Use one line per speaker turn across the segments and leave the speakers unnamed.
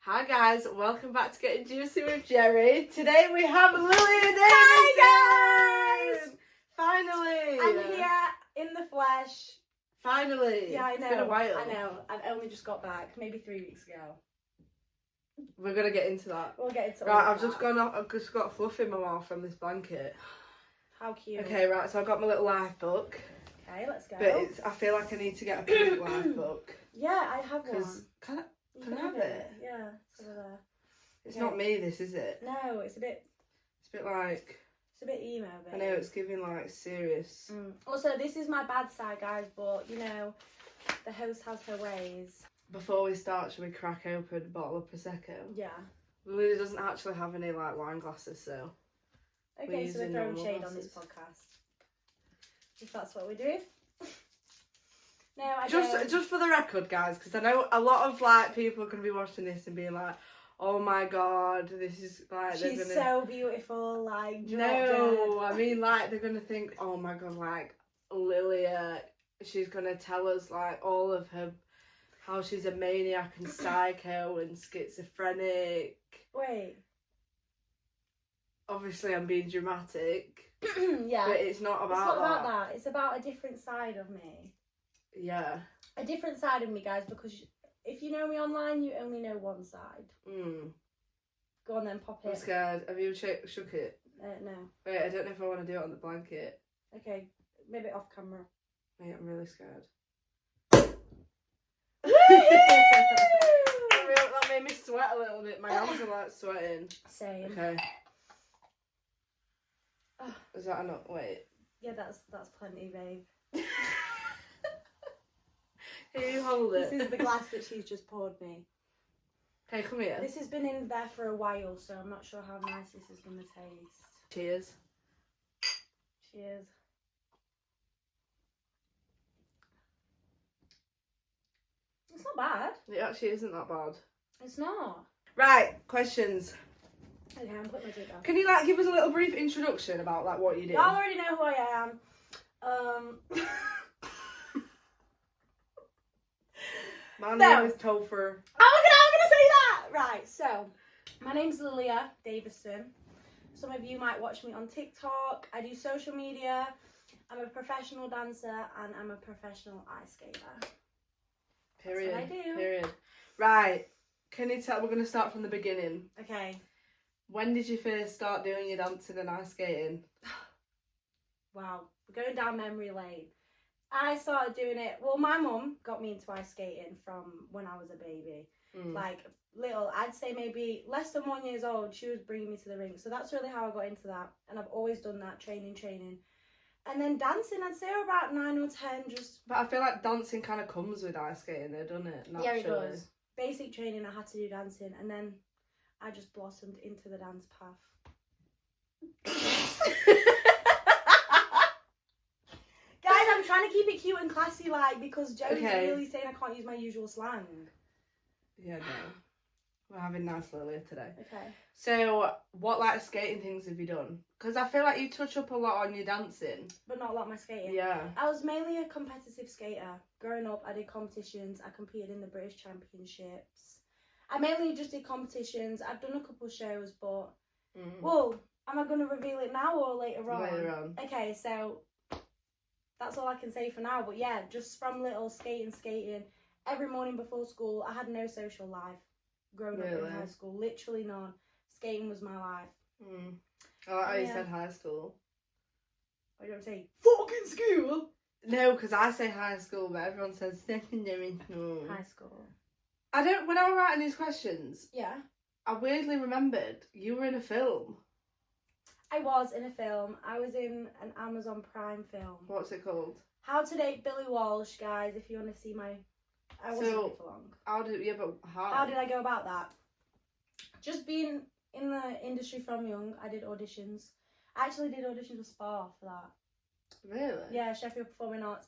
Hi guys, welcome back to Getting Juicy with Jerry. Today we have Lilia Davison.
Hi guys!
Finally!
I'm here in the flesh.
Finally!
Yeah, I know.
It's been a while.
I know. I've only just got back, maybe 3 weeks ago.
We're gonna get into that.
We'll get into
Right,
all
I've just got fluff in my mouth from this blanket.
How cute.
Okay, right, so I've got my little life book.
Okay, let's go.
But I feel like I need to get a pink life book.
Yeah, I have one.
Can I
can
have it?
Yeah, it's over there.
It's not me, this, is it?
No, it's a bit
like...
It's a bit emo, babe.
I know, it's giving like serious.
Also, this is my bad side, guys, but you know, the host has her ways.
Before we start, should we crack open a bottle of Prosecco?
Yeah.
Lily doesn't actually have any like wine glasses, so...
Okay, so we're throwing shade on this podcast. If that's what we're doing. No, I don't.
Just for the record, guys, because I know a lot of like people are going to be watching this and being like, oh my god, this is like...
She's so beautiful, like...
No, I mean like they're going to think, oh my god, like Lilia, she's going to tell us like all of her... how she's a maniac and psycho and schizophrenic.
Wait.
Obviously, I'm being dramatic.
Yeah.
But it's not about
It's not about that. It's about a different side of me.
Yeah.
A different side of me, guys, because if you know me online, you only know one side. Go on then, pop it.
I'm scared. Have you shook it?
No.
Wait, I don't know if I want to do it on the blanket.
Okay, maybe off camera.
Wait, I'm really scared. That made me sweat a little bit. My arms are like sweating.
Same.
Okay. Is that enough? Wait.
Yeah, that's plenty, babe.
Here, you hold it.
This is the glass that she's just poured me.
Okay, come here.
This has been in there for a while, so I'm not sure how nice this is going to taste.
Cheers.
Cheers. It's not bad.
It actually isn't that bad.
It's not.
Right, questions.
Okay, I'm putting my drink down.
Can you like give us a little brief introduction about like what you do?
Y'all already know who I am.
My name is Topher.
I'm gonna say that! Right, so, my name's Lilia Davison. Some of you might watch me on TikTok. I do social media. I'm a professional dancer and I'm a professional ice skater.
Period.
That's what I do.
Period. Right. Can you tell? We're going to start from the beginning.
Okay.
When did you first start doing your dancing and ice skating?
Wow. We're going down memory lane. I started doing it. Well, my mum got me into ice skating from when I was a baby. Like, little, I'd say maybe less than 1 year old, she was bringing me to the rink. So that's really how I got into that. And I've always done that, training. And then dancing, I'd say about 9 or 10, just...
But I feel like dancing kind of comes with ice skating though, doesn't it? Naturally.
Yeah, it does. Basic training, I had to do dancing. And then I just blossomed into the dance path. Guys, I'm trying to keep it cute and classy, like, because Joe's really saying I can't use my usual slang.
Yeah, no. We're having nice Lilia today.
Okay.
So, what like skating things have you done? Because I feel like you touch up a lot on your dancing.
But not a lot of my skating.
Yeah.
I was mainly a competitive skater. Growing up, I did competitions. I competed in the British Championships. I mainly just did competitions. I've done a couple shows, but... Well, am I going to reveal it now or later on?
Later on.
Okay, so... That's all I can say for now. But yeah, just from little skating. Every morning before school, I had no social life growing up in high school. Literally none. Skating was my life.
I like how you said high school.
I don't say fucking school.
No, because I say high school, but everyone says secondary school.
High school.
When I was writing these questions,
yeah,
I weirdly remembered you were in a film.
I was in a film. I was in an Amazon Prime film.
What's it called? How
to Date Billy Walsh, guys, if you want to see my... I wasn't in it for long.
How did
I go about that? Just being in the industry from young, I did auditions. I actually did auditions with Spa for that.
Really?
Yeah, Sheffield Performing Arts.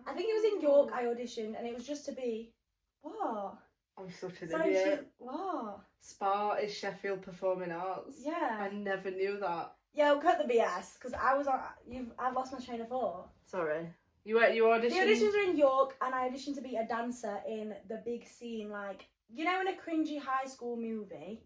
I think it was in York I auditioned, and it was just to be... What?
I'm such an idiot.
What?
Spa is Sheffield Performing Arts.
Yeah.
I never knew that.
Yeah, we'll cut the BS, because I've lost my train of thought.
Sorry. You auditioned?
The auditions were in York, and I auditioned to be a dancer in the big scene, like, you know, in a cringy high school movie,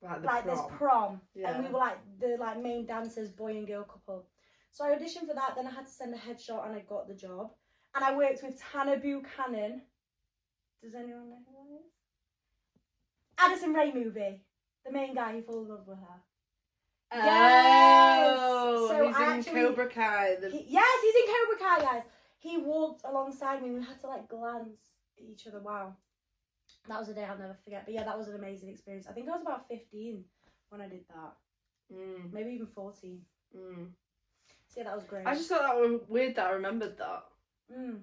Like
like
prom.
there's prom,
Yeah.
and we were like the like main dancers, boy and girl couple. So I auditioned for that. Then I had to send a headshot, and I got the job. And I worked with Tanner Buchanan. Does anyone know who that is? Addison Rae movie. The main guy who fell in love with her. Yes!
Oh,
So
he's
I
in
actually-
Cobra Kai.
Yes, he's in Cobra Kai, guys. He walked alongside me. We had to like glance at each other. Wow. That was a day I'll never forget. But yeah, that was an amazing experience. I think I was about 15 when I did that. Maybe even 14. So yeah, that was great.
I just thought that was weird that I remembered that.
Mm.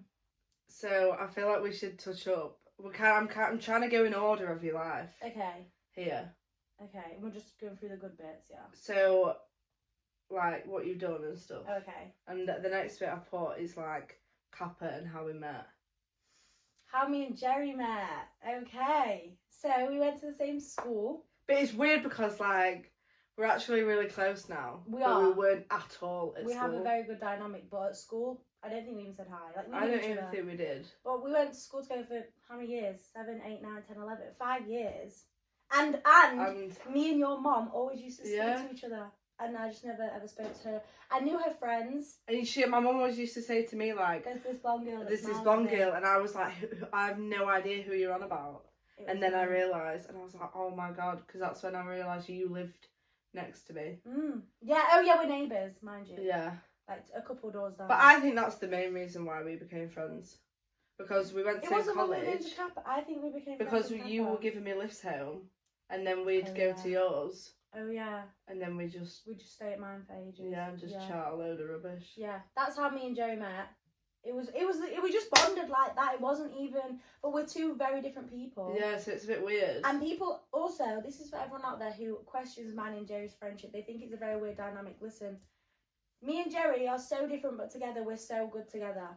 So I feel like we should touch up. I'm trying to go in order of your life.
Okay.
Here.
Okay. We're just going through the good bits, yeah.
So, like, what you've done and stuff.
Okay.
And the next bit I put is, like, Kappa and how we met.
How me and Jerry met. Okay. So we went to the same school.
But it's weird because, like, we're actually really close now.
We
but
are.
we weren't at all at
We
school.
have a very good dynamic, but at school, I don't think we even said hi. Like, we
I
knew
don't
each
even
other.
think we did.
But we went to school together for how many years? 7, 8, 9, 10, 11. 5 years. And me and your mom always used to speak to each other. And I just never ever spoke to her. I knew her friends.
And my mum always used to say to me, like,
There's this blonde girl.
this is blonde girl. And I was like, I have no idea who you're on about. And then I realised, and I was like, oh my God, because that's when I realised you lived next to me.
Yeah, oh yeah, we're neighbours, mind you.
Yeah.
Like a couple doors down.
But I think that's the main reason why we became friends. Because we went to college.
When we went to Kappa. I think we became friends
because
with
you
Kappa.
were giving me lifts home, and then we'd go to
yeah.
yours.
Oh yeah.
And then we just
stay at mine for ages.
Yeah, and just chat a load of rubbish.
Yeah, that's how me and Jerry met. It was we just bonded like that. It wasn't even, but we're two very different people.
Yeah, so it's a bit weird.
And people also, this is for everyone out there who questions mine and Jerry's friendship. They think it's a very weird dynamic. Listen, me and Jerry are so different, but together we're so good together.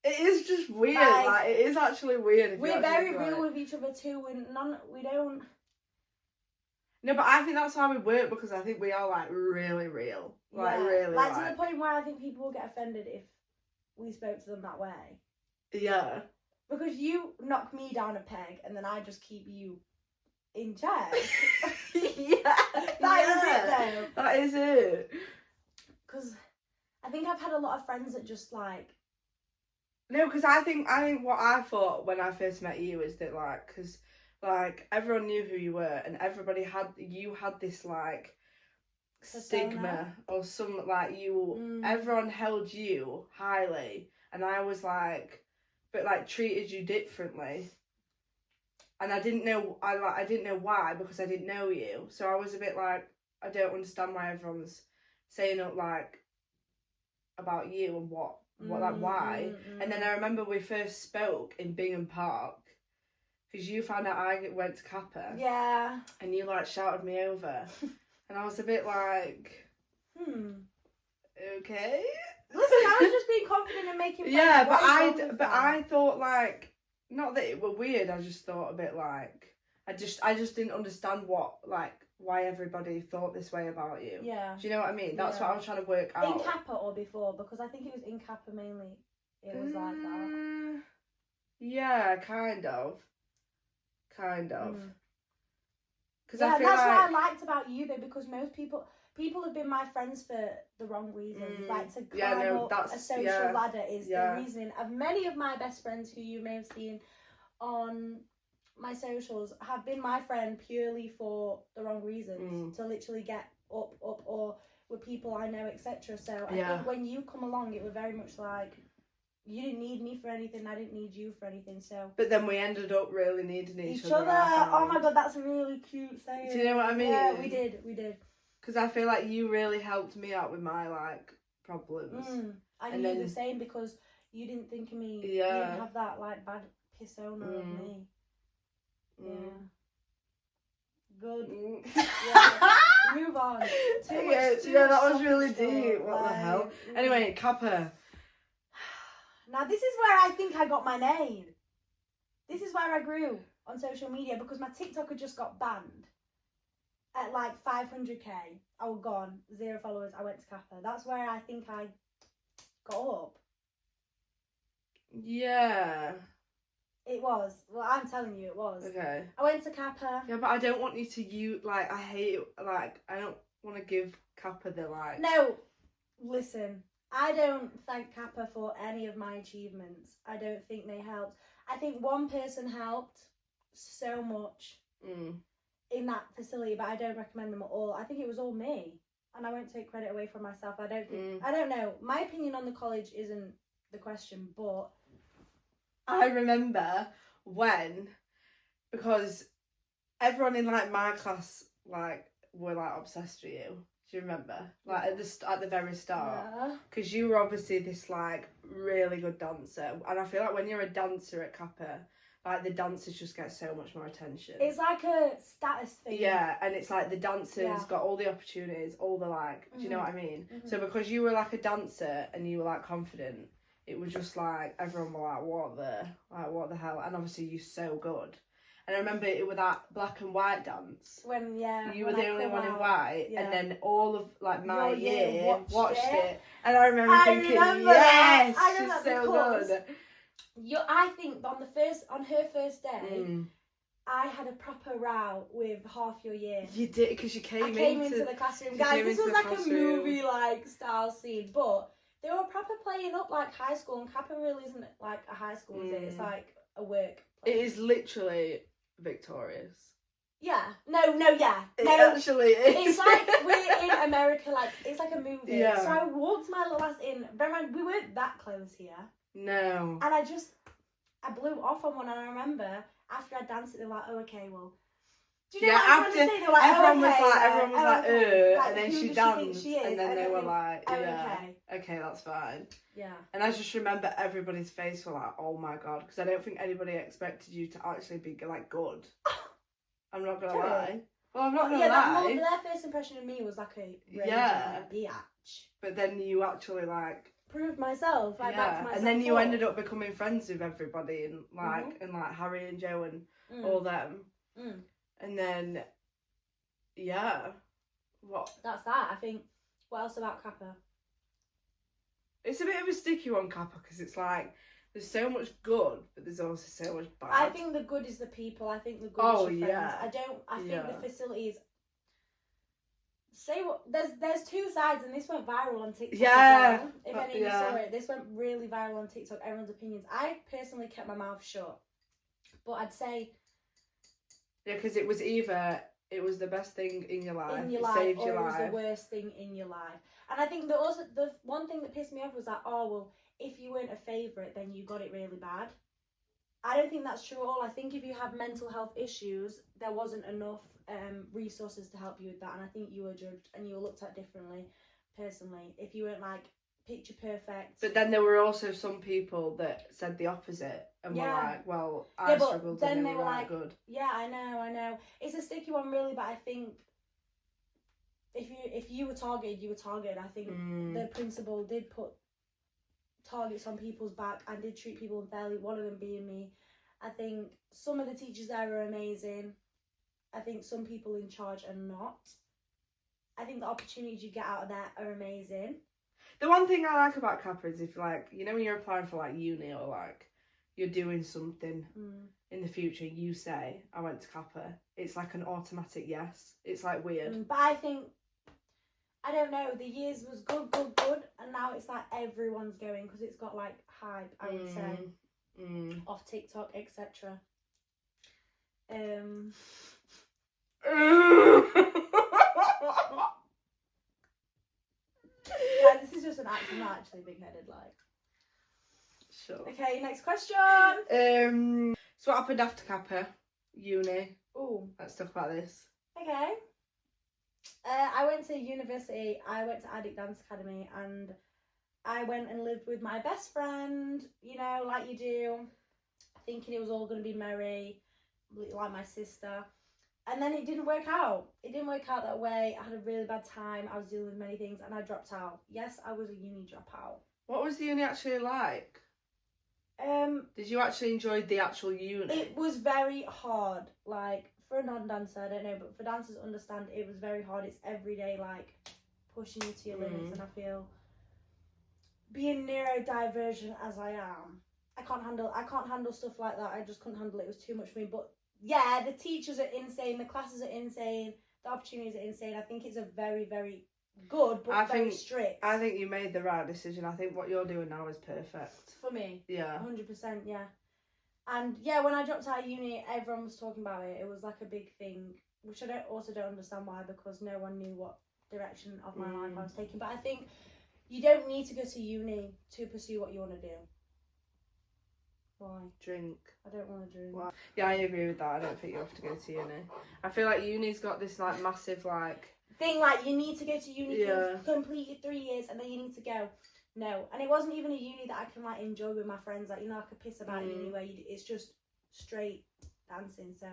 It is just weird. Like it is actually weird.
We're very real with each other too, and we don't.
No, but I think that's why we work, because I think we are like really real. Like really.
Like to the point where I think people will get offended if we spoke to them that way.
Yeah.
Because you knock me down a peg and then I just keep you in check.
Yeah.
That is it though.
That is it.
Because I think I've had a lot of friends that just like.
No, because I think what I thought when I first met you is that like, because like everyone knew who you were and everybody had this like stigma or some like everyone held you highly, and I was like, but like treated you differently, and I didn't know why, because I didn't know you, so I was a bit like, I don't understand why everyone's saying it like about you and what like why. And then I remember we first spoke in Bingham Park, because you found out I went to Kappa.
Yeah.
And you like shouted me over. And I was a bit like, okay.
Listen, I was just being confident and making friends.
Yeah, but I thought like, not that it were weird, I just thought a bit like, I just didn't understand why everybody thought this way about you.
Yeah.
Do you know what I mean? That's what I was trying to work out.
In Kappa or before? Because I think it was in Kappa mainly. It was like that.
Yeah, kind of. Because
Yeah,
I feel
that's
like...
what I liked about you though, because most people have been my friends for the wrong reasons. Like to climb up a social ladder is the reason. Of many of my best friends who you may have seen on my socials have been my friend purely for the wrong reasons, to literally get up or with people I know, etc. So I think when you come along, it was very much like, you didn't need me for anything, I didn't need you for anything. So but
then we ended up really needing each other.
Oh my God, that's a really cute saying.
Do you know what I mean?
Yeah, we did
because I feel like you really helped me out with my like problems.
And you the same, because you didn't think of me. You didn't have that like bad persona of me. Yeah. Good. Yeah. Move on. Too much
that was really deep. What the hell? Anyway, Kappa.
Now this is where I think I got my name. This is where I grew on social media, because my TikTok had just got banned at like 500k. I was gone, 0 followers. I went to Kappa. That's where I think I got up.
Yeah.
It was. Well, I'm telling you, it was.
Okay.
I went to Kappa.
Yeah, but I don't want you to like, I hate it, like, I don't want to give Kappa the, like...
No, listen. I don't thank Kappa for any of my achievements. I don't think they helped. I think one person helped so much in that facility, but I don't recommend them at all. I think it was all me. And I won't take credit away from myself. I don't think... I don't know. My opinion on the college isn't the question, but...
I remember when, because everyone in like my class like were like obsessed with you. Do you remember? Like at the very start, because you were obviously this like really good dancer, and I feel like when you're a dancer at Kappa, like the dancers just get so much more attention.
It's like a status thing.
Yeah, and it's like the dancers got all the opportunities, all the like. Do you know what I mean? So because you were like a dancer and you were like confident. It was just like everyone were like, what the hell? And obviously you're so good. And I remember it with that black and white dance.
When
you were the only one in white, and then all of like my
your
year watched it. And I remember thinking, yes, she's so good.
I think on her first day, I had a proper row with half your year.
You did, because you came
into the classroom, guys. This was like a movie like style scene, but. They were proper playing up like high school, and Kappa really isn't like a high school, is it? It's like a work place.
It is literally victorious.
Yeah. No, yeah.
It actually is.
It's like we're in America, like, it's like a movie.
Yeah.
So I walked my little ass in. Bear in mind, we weren't that close here.
No.
And I blew off on one, and I remember after I danced it, they were like, oh, okay, well. Do you know what I'm trying to say? They were like,
everyone was
like,
and then she danced, and then they were like, okay, that's fine.
Yeah.
And I just remember everybody's face were like, oh my god, because I don't think anybody expected you to actually be like good. I'm not gonna lie. Well, I'm not gonna lie.
Their first impression of me was like a biatch.
But then you actually like
proved myself, back to myself.
And then you ended up becoming friends with everybody, and like Harry and Joe and all them. And then, what?
That's that. I think. What else about Kappa?
It's a bit of a sticky one, Kappa, because it's like there's so much good, but there's also so much bad.
I think the good is the people. I think the good is your friends. I think the facilities. Say what? There's two sides, and this went viral on TikTok. Yeah. As well. If any of you saw it, this went really viral on TikTok. Everyone's opinions. I personally kept my mouth shut, but I'd say.
Yeah, because it was either it was the best thing in your life,
saved your life, or it was the worst thing in your life. And I think the one thing that pissed me off was that, oh well, if you weren't a favourite, then you got it really bad. I don't think that's true at all. I think if you have mental health issues, there wasn't enough resources to help you with that, and I think you were judged and you were looked at differently. Personally, if you weren't like picture perfect.
But then there were also some people that said the opposite and were like, well, I struggled and they were like good.
Yeah, I know. It's a sticky one really, but I think if you were targeted, you were targeted. I think the principal did put targets on people's back and did treat people unfairly, one of them being me. I think some of the teachers there are amazing. I think some people in charge are not. I think the opportunities you get out of that are amazing.
The one thing I like about Kappa is if, like, you know when you're applying for, like, uni or, like, you're doing something in the future, you say, I went to Kappa. It's, like, an automatic yes. It's, like, weird.
But I think, I don't know, the years was good, and now it's, like, everyone's going because it's got, like, hype, I would say, off TikTok, etc. Yeah, this is just an act. I'm not actually big-headed, like.
Sure.
Okay, next question.
So what happened after Kappa? Uni.
Ooh.
Let's talk about this.
Okay. I went to university. I went to Addict Dance Academy, and I went and lived with my best friend. You know, like you do, thinking it was all going to be merry, like my sister. And then it didn't work out. It didn't work out that way. I had a really bad time. I was dealing with many things and I dropped out. Yes, I was a uni dropout.
What was the uni actually like? Did you actually enjoy the actual uni?
It was very hard. Like, for a non-dancer, I don't know, but for dancers understand, it was very hard. It's every day, like, pushing you to your limits. And I feel, being neurodivergent as I am, I can't handle stuff like that. I just couldn't handle it. It was too much for me. But yeah, the teachers are insane. The classes are insane. The opportunities are insane. I think it's a very, very good, but very strict.
I think you made the right decision. I think what you're doing now is perfect.
For me.
Yeah.
100%, yeah. And yeah, when I dropped out of uni, everyone was talking about it. It was like a big thing, which I don't understand why, because no one knew what direction of my life I was taking. But I think you don't need to go to uni to pursue what you want to do. Why?
Drink.
I don't want to drink.
Why? Yeah, I agree with that. I don't think you have to go to uni. I feel like uni's got this like massive like
thing, like you need to go to uni, complete your 3 years and then you need to go. No, and it wasn't even a uni that I can like enjoy with my friends. Like, you know, I could piss about uni where it's just straight dancing. So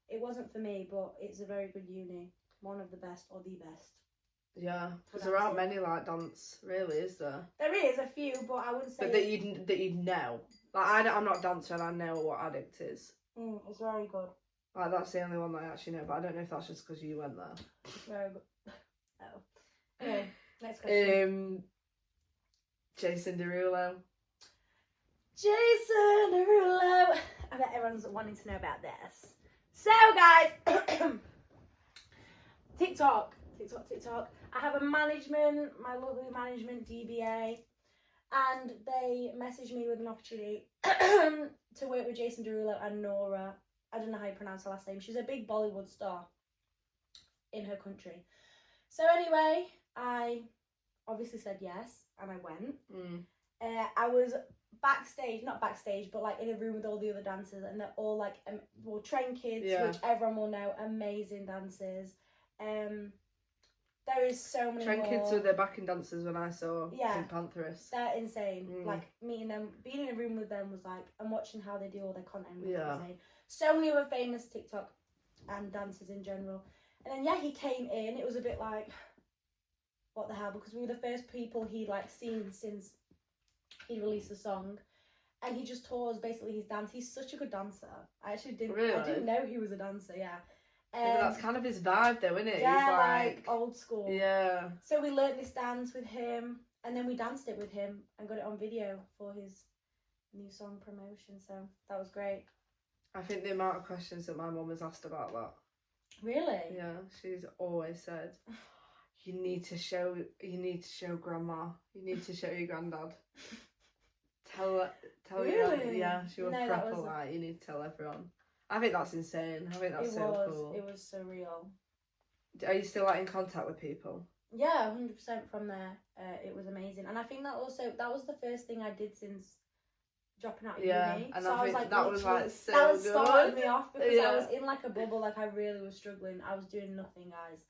it wasn't for me, but it's a very good uni, one of the best or the best.
Yeah, because there aren't many like dance, really, is there?
There is a few, but I wouldn't say.
But that you'd know. Like I'm not a dancer, and I know what Addict is.
It's very good.
Like that's the only one that I actually know, but I don't know if that's just because you went there.
It's very good. Oh. Anyway, next question.
Jason Derulo.
Jason Derulo. I bet everyone's wanting to know about this. So, guys, TikTok. I have my lovely management DBA, and they messaged me with an opportunity to work with Jason Derulo and Nora. I don't know how you pronounce her last name. She's a big Bollywood star in her country. So anyway, I obviously said yes, and I went. I was not backstage, but like in a room with all the other dancers, and they're all like, trained kids, which everyone will know, amazing dancers. There is so many
Trained kids were their backing dancers when I saw Pink Pantheress.
They're insane. Like meeting them, being in a room with them was like, and watching how they do all their content was insane. So many other famous TikTok and dancers in general. And then he came in. It was a bit like, what the hell? Because we were the first people he'd like seen since he released the song, and he just taught us basically his dance. He's such a good dancer. I actually didn't. Really? I didn't know he was a dancer. Yeah.
But that's kind of his vibe, though, isn't it?
Yeah,
he's
like old school.
Yeah.
So we learnt this dance with him, and then we danced it with him and got it on video for his new song promotion. So that was great.
I think the amount of questions that my mum has asked about that.
Really?
Yeah, she's always said, you need to show grandma. You need to show your granddad. Tell
really?
Yeah, she was proper like, you need to tell everyone. I think that's insane. I think that's cool.
It was surreal.
Are you still like in contact with people?
Yeah, 100% from there. It was amazing. And I think that was the first thing I did since dropping out of uni.
And
so
I think that was like so
that
good.
Started me off because I was in like a bubble, like I really was struggling. I was doing nothing, guys.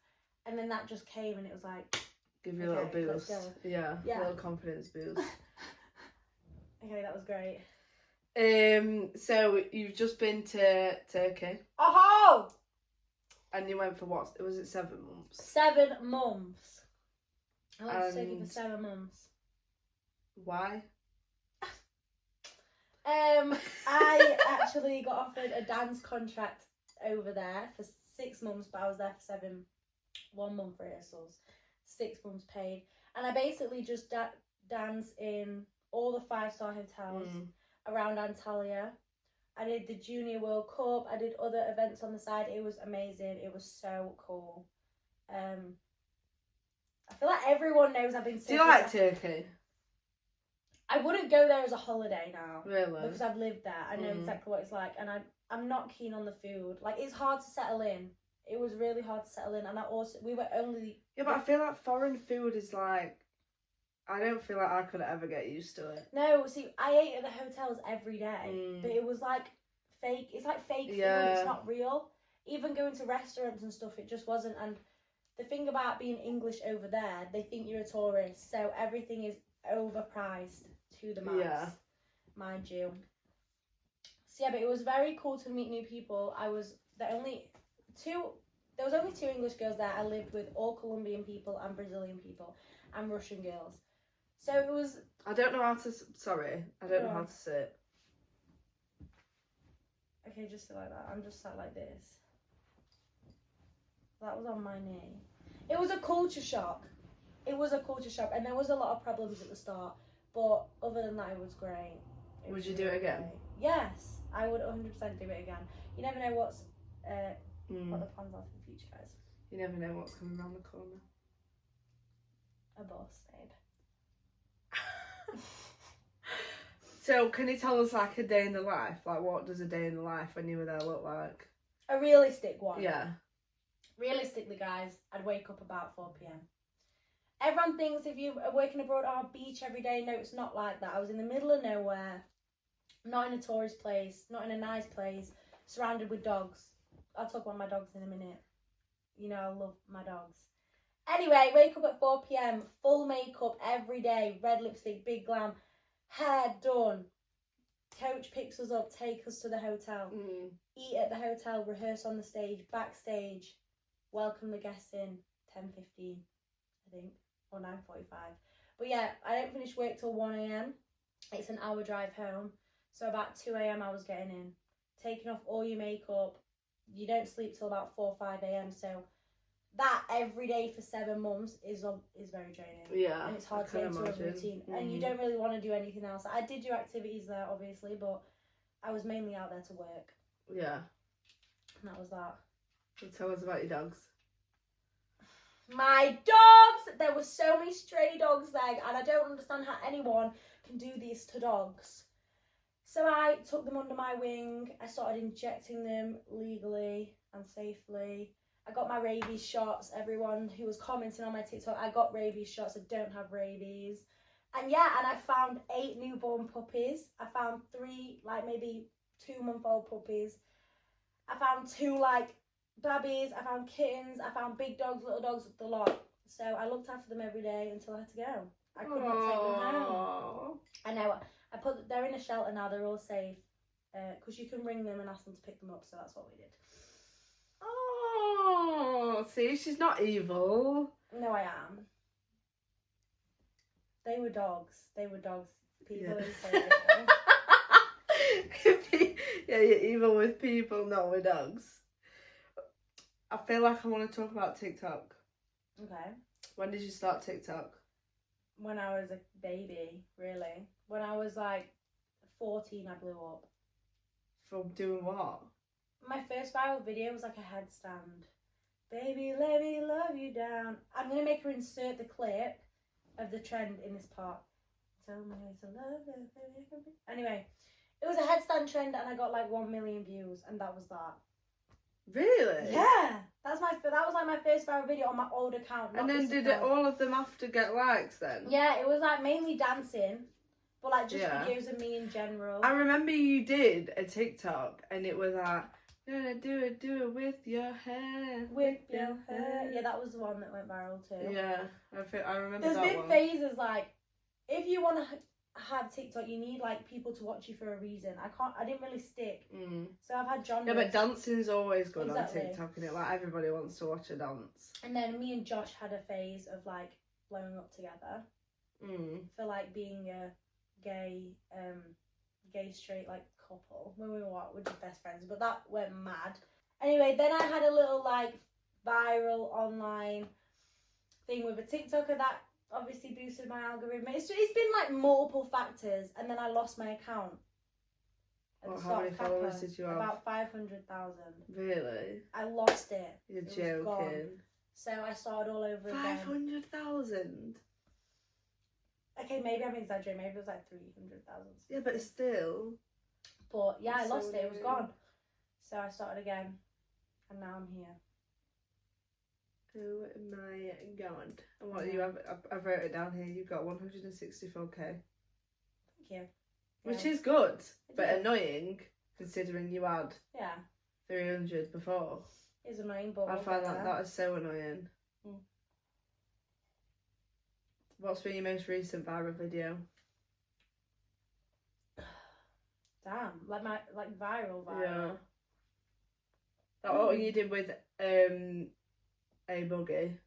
And then that just came and it was like,
give you a little boost. Yeah, a little confidence boost.
Okay, that was great.
So you've just been to Turkey.
Oh!
And you went for what? Was it 7 months?
7 months. I went to Turkey for 7 months.
Why?
I actually got offered a dance contract over there for 6 months, but I was there for 7. 1 month rehearsals, 6 months paid, and I basically just danced in all the 5-star hotels around Antalya. I did the Junior World Cup. I did other events on the side. It was amazing. It was so cool. I feel like everyone knows I've been.
Do you like Turkey?
I wouldn't go there as a holiday now.
Really?
Because I've lived there. I know exactly what it's like, and I'm not keen on the food. Like, it's hard to settle in. It was really hard to settle in, and we were only...
Yeah, but I feel like foreign food is like... I don't feel like I could ever get used to it.
No, see, I ate at the hotels every day, but it was like fake. It's like fake food. It's not real. Even going to restaurants and stuff, it just wasn't. And the thing about being English over there, they think you're a tourist, so everything is overpriced to the max, mind you. So yeah, but it was very cool to meet new people. There was only 2 English girls there. I lived with all Colombian people and Brazilian people and Russian girls. So it was...
I don't know how to say it.
Okay, just sit like that. I'm just sat like this. That was on my knee. It was a culture shock. And there was a lot of problems at the start. But other than that, it was great.
Would you do it again?
Yes, I would 100% do it again. You never know what the plans are for the future, guys.
You never know what's coming around the corner.
A boss, babe.
So, can you tell us like a day in the life? Like, what does a day in the life when you were there look like?
A realistic one.
Yeah.
Realistically, guys, I'd wake up about 4 p.m. Everyone thinks if you're working abroad, beach every day. No, it's not like that. I was in the middle of nowhere, not in a tourist place, not in a nice place, surrounded with dogs. I'll talk about my dogs in a minute. You know, I love my dogs. Anyway, wake up at 4 p.m, full makeup every day, red lipstick, big glam, hair done. Coach picks us up, take us to the hotel, eat at the hotel, rehearse on the stage, backstage, welcome the guests in, 10:15, I think, or 9:45. But yeah, I don't finish work till 1 a.m. It's an hour drive home. So about 2 a.m. I was getting in, taking off all your makeup. You don't sleep till about 4 or 5 a.m. So that every day for 7 months is very draining. Yeah. And it's hard to get into a routine. And you don't really want to do anything else. I did do activities there, obviously, but I was mainly out there to work.
Yeah.
And that was that.
So tell us about your dogs.
My dogs! There were so many stray dogs there, and I don't understand how anyone can do this to dogs. So I took them under my wing. I started injecting them legally and safely. I got my rabies shots. Everyone who was commenting on my TikTok, I got rabies shots. I don't have rabies. And yeah, and I found 8 newborn puppies. I found 3, like maybe 2-month-old puppies. I found 2 like babbies. I found kittens. I found big dogs, little dogs, the lot. So I looked after them every day until I had to go. I could not take them home. I know. They're in a shelter now. They're all safe. Because you can ring them and ask them to pick them up. So that's what we did.
Oh, see, she's not evil.
No, I am. They were dogs. People say
yeah, you're evil with people, not with dogs. I feel like I want to talk about TikTok.
Okay.
When did you start TikTok?
When I was a baby, really. When I was like 14, I blew up.
From doing what?
My first viral video was like a headstand. Baby, let me love you down. I'm going to make her insert the clip of the trend in this part. Tell me to love you, baby. Anyway, it was a headstand trend and I got like 1 million views and that was that.
Really?
Yeah. That was like my first viral video on my old account.
And then did all of them have to get likes then?
Yeah, it was like mainly dancing. But like just videos of me in general.
I remember you did a TikTok and it was like, do it with your hair.
With your hair. Yeah, that was the one that went viral too.
Yeah, I remember that one.
There's been phases like, if you want to have TikTok, you need like people to watch you for a reason. I didn't really stick. So I've had genres.
Yeah, but dancing's always good on TikTok, and like everybody wants to watch a dance.
And then me and Josh had a phase of like blowing up together. For like being a gay straight like couple when we were just best friends, but that went mad. Anyway, then I had a little like viral online thing with a TikToker that obviously boosted my algorithm. It's been like multiple factors, and then I lost my account.
How many followers did you have?
About 500,000.
Really?
I lost it.
You're joking.
So I started all over again.
500,000?
Okay, maybe I'm exaggerating. Maybe it was like 300,000.
Yeah, but still.
But yeah, I lost it. It was gone. So I started again, and now I'm here.
Oh my god! And what you have? I wrote it down here. You've got 164k.
Thank you.
Which is good, but annoying considering you had 300 before.
It's annoying, but
I find that is so annoying. What's been your most recent viral video?
Damn, like viral.
Yeah. What you did with A Boogie.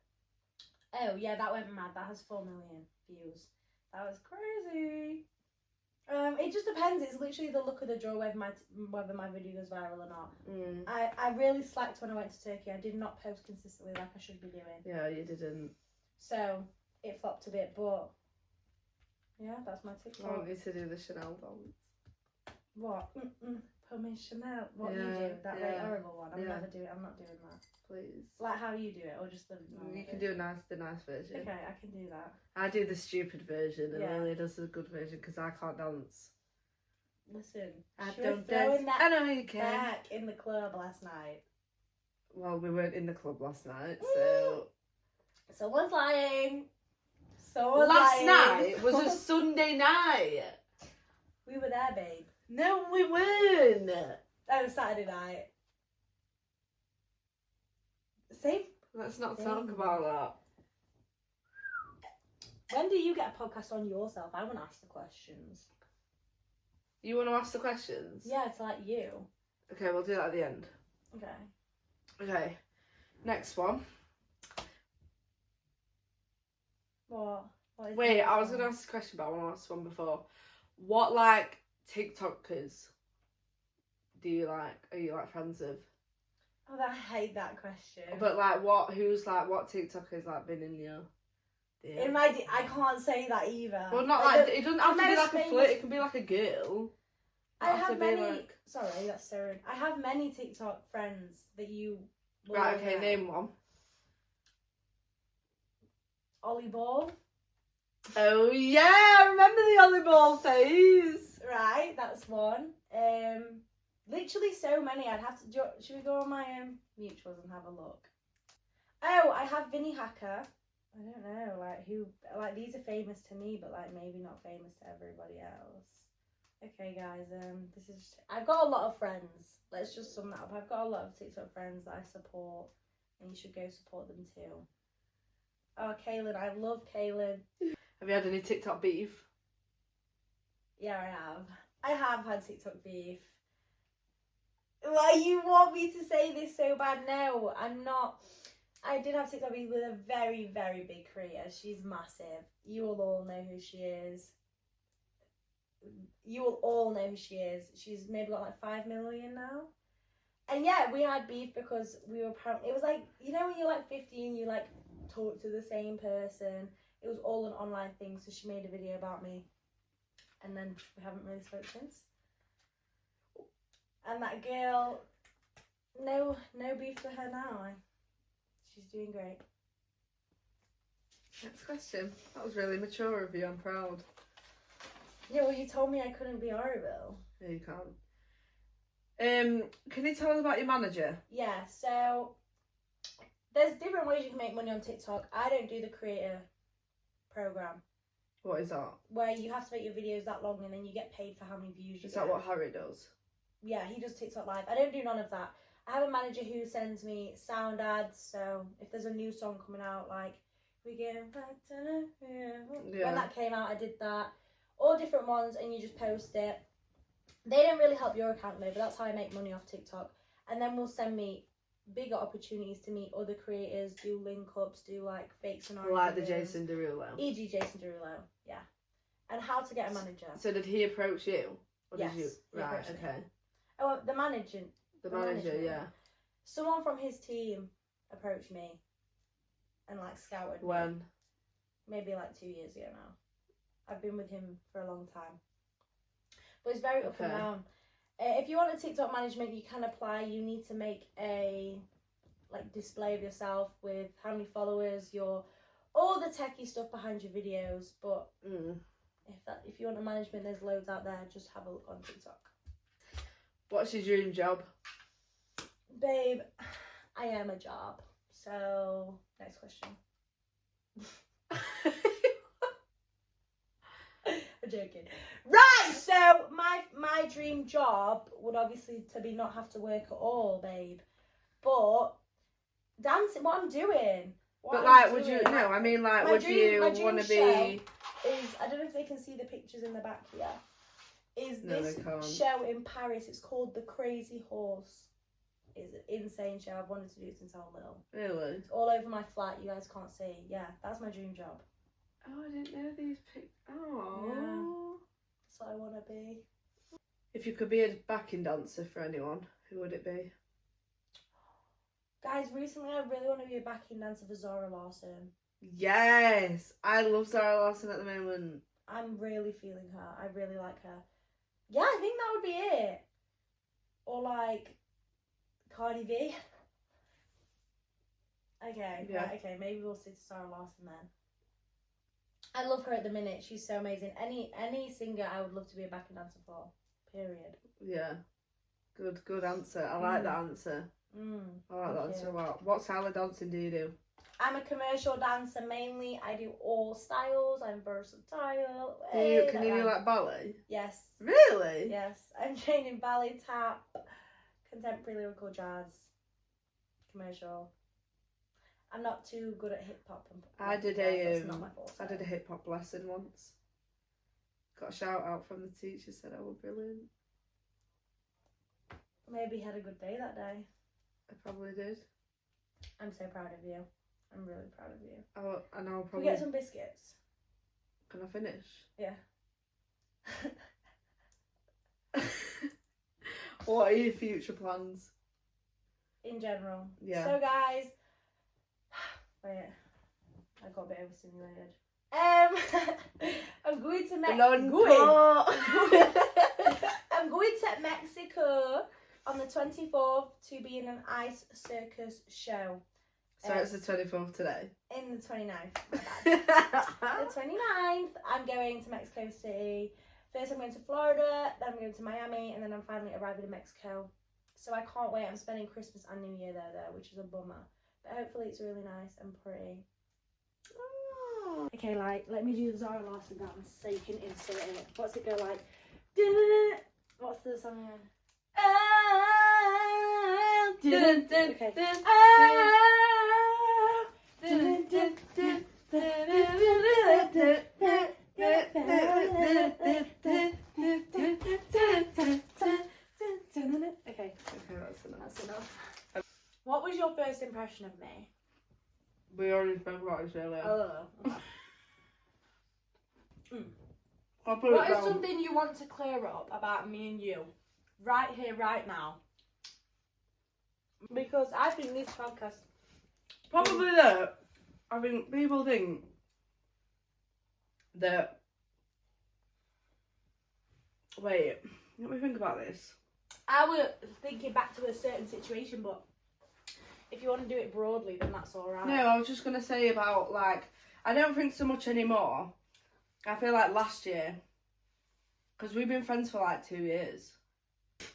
Oh yeah, that went mad. That has 4 million views. That was crazy. It just depends. It's literally the look of the draw whether my video goes viral or not. I really slacked when I went to Turkey. I did not post consistently like I should be doing.
Yeah, you didn't.
So it flopped a bit, but yeah, that's my TikTok.
I want you to do the Chanel dance.
What? Permission out. What you
Yeah,
do? That very horrible one. I'm not doing that.
Please.
Like how you do it, or just the normal
You can
version?
do the nice version.
Okay, I can do that.
I do the stupid version, and
Yeah.
Lily does the good version because I can't dance.
Listen,
I
she
don't
was throwing
dance.
that
I know you can.
back in the club last night.
Well, we weren't in the club last night, so.
Someone's lying.
Last night was a Sunday night.
We were there, babe.
No, we weren't.
That was Saturday night. Same.
Let's not talk about that.
When do you get a podcast on yourself? I want to ask the questions.
You want to ask the questions?
Yeah, it's like you.
Okay, we'll do that at the end.
Okay.
Okay, next one.
What? What is
Wait,
the
I was
next
going to
one?
ask a question, but I want to ask one before. What, like, TikTokers do you like? Are you, like, friends with?
Oh, I hate that question.
But, like, what TikTokers, like, been in your... Yeah.
In my I can't say that either.
Well, not like,
the-
it doesn't have to be
most
like a
famous-
flirt, it can be like a girl.
I
Not have to
have
be
many.
like-
Sorry, that's so rude. I have many TikTok friends that you. will
Right, okay,
know.
name one.
Ollie Ball.
Oh, yeah, I remember the Ollie Ball phase.
Right, that's one. Literally so many. I'd have to. Should we go on my mutuals and have a look? Oh, I have Vinny Hacker. I don't know, like who, like these are famous to me, but like maybe not famous to everybody else. Okay, guys, this is. I've got a lot of friends. Let's just sum that up. I've got a lot of TikTok friends that I support, and you should go support them too. Oh, Kaylin, I love Kaylin.
Have you had any TikTok beef?
Yeah, I have. I have had TikTok beef. Why you want me to say this so bad? No, I'm not. I did have TikTok beef with a very, very big creator. She's massive. You will all know who she is. You will all know who she is. She's maybe got like 5 million now. And yeah, we had beef because we were apparently. It was like, you know when you're like 15, you like talk to the same person. It was all an online thing, so she made a video about me. And then we haven't really spoke since. And that girl, no beef with her now. She's doing great.
Next question. That was really mature of you, I'm proud.
Yeah, well, you told me I couldn't be horrible.
Yeah, you can't. Can you tell us about your manager?
Yeah, so there's different ways you can make money on TikTok. I don't do the creator program
What is that?
where you have to make your videos that long and then you get paid for how many views you
Is
get.
that what Harry does?
Yeah, he does TikTok live. I don't do none of that. I have a manager who sends me sound ads, so if there's a new song coming out, like we get back to
Yeah.
when that came out, I did that. All different ones, and you just post it. They don't really help your account though, but that's how I make money off TikTok. And then will send me bigger opportunities to meet other creators, do link ups, do like fake scenarios.
Like the Jason Derulo.
E.g. Jason Derulo, yeah. And how to get a manager.
So did he approach you? Or
Yes,
did you?
he
Right,
approached me.
okay.
Oh, the manager.
The
The
manager,
management.
yeah.
Someone from his team approached me and like scouted me.
When?
Maybe like 2 years ago now. I've been with him for a long time. But it's very up and
Okay.
down. If you want a TikTok management, you can apply. You need to make a like display of yourself with how many followers, all the techie stuff behind your videos. But if you want a management, there's loads out there. Just have a look on TikTok.
What's your dream job?
Babe, I am a job. So next question. I'm joking. Right, so my dream job would obviously to be not have to work at all, babe. But dancing, what I'm doing.
But like, would you? No, I mean like,
My
would
dream-
you
my dream
want to
show
be?
Is I don't know if they can see the pictures in the back here. Is
No,
this
they can't.
show in Paris? It's called The Crazy Horse. It's an insane show. I've wanted to do it since I was little.
Really?
It's all over my flat. You guys can't see. Yeah, that's my dream job.
Oh, I didn't know these pictures. Oh.
That's what I want to be.
If you could be a backing dancer for anyone, who would it be?
Guys, recently I really want to be a backing dancer for Zara Larsson.
Yes, I love Sarah Larson at the moment.
I'm really feeling her. I really like her. Yeah, I think that would be it. Or like Cardi B. Okay,
Yeah.
right, okay, maybe we'll stick to Sarah Larson then. I love her at the minute. She's so amazing. Any singer I would love to be a backing dancer for. Period.
Yeah. Good answer. I like that answer. I like that answer a lot. What style of dancing do you do?
I'm a commercial dancer mainly. I do all styles. I'm versatile.
Can you do like ballet?
Yes.
Really?
Yes. I'm trained in ballet, tap, contemporary lyrical jazz, commercial. I'm not too good at hip hop.
I did a hip hop lesson once. Got a shout out from the teacher, said I was brilliant.
Maybe had a good day that day.
I probably did.
I'm so proud of you. I'm really proud of you.
Oh, and I'll
Can
probably
we get some biscuits?
Can I finish?
Yeah.
What are your future plans?
In general.
Yeah.
So guys, wait, I got a bit overstimulated. I'm going to I'm going to Mexico on the 24th to be in an ice circus show.
So it's the 24th today?
In the 29th, my bad. The 29th, I'm going to Mexico City. First I'm going to Florida, then I'm going to Miami, and then I'm finally arriving in Mexico. So I can't wait. I'm spending Christmas and New Year there, which is a bummer. But hopefully it's really nice and pretty. Oh. Okay, like, let me do the Zara Larson dance so you can insert it. What's it go like? What's the song again? Okay, that's enough. What was your first impression of me?
We already spoke about this earlier.
Oh.
What
is something you want to clear up about me and you? Right here, right now. Because I think this podcast...
Probably that. I think people think that... Wait, let me think about this.
I was thinking back to a certain situation, but if you want to do it broadly, then that's alright.
No, I was just going to say about, like, I don't think so much anymore. I feel like last year, because we've been friends for like 2 years,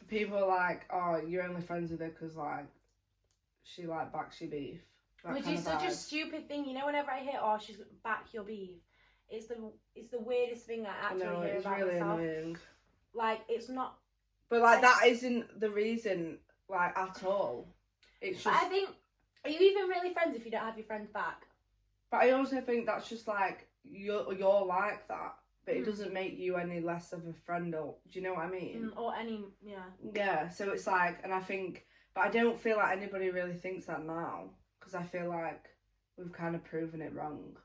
people are like, oh, you're only friends with her because, like, she, like, backs your beef.
Which is such a stupid thing. You know, whenever I hear, oh, she's back your beef, it's the weirdest thing I actually hear about
really
myself.
Annoying.
Like, it's not...
But, like, that isn't the reason, like, at all. It's just...
But I think, are you even really friends if you don't have your friends back?
But I also think that's just, like, you're like that. But it doesn't make you any less of a friend, or... Do you know what I mean?
Or any... Yeah.
Yeah, so it's like... And I think... But I don't feel like anybody really thinks that now. Because I feel like we've kind of proven it wrong.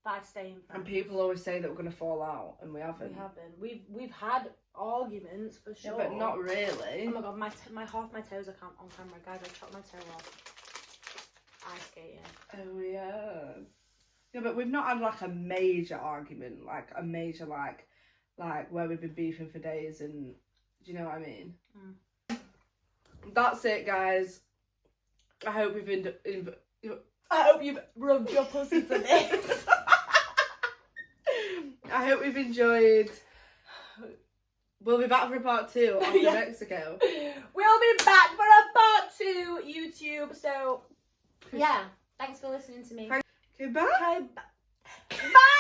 By staying friends.
And people always say that we're going to fall out, and we haven't.
We haven't. We've had arguments for sure.
Yeah, but not really.
Oh my god, my half my toes are on camera, guys. I chopped my toe off. Ice skating.
Oh yeah. Yeah, but we've not had like a major argument, like a major like where we've been beefing for days, and do you know what I mean? That's it, guys. I hope you've
rubbed your pussy to this.
I hope you've enjoyed. We'll be back for a part 2 after Mexico.
We'll be back for a part 2, YouTube. So, yeah. Thanks for listening to me.
Goodbye.
Bye.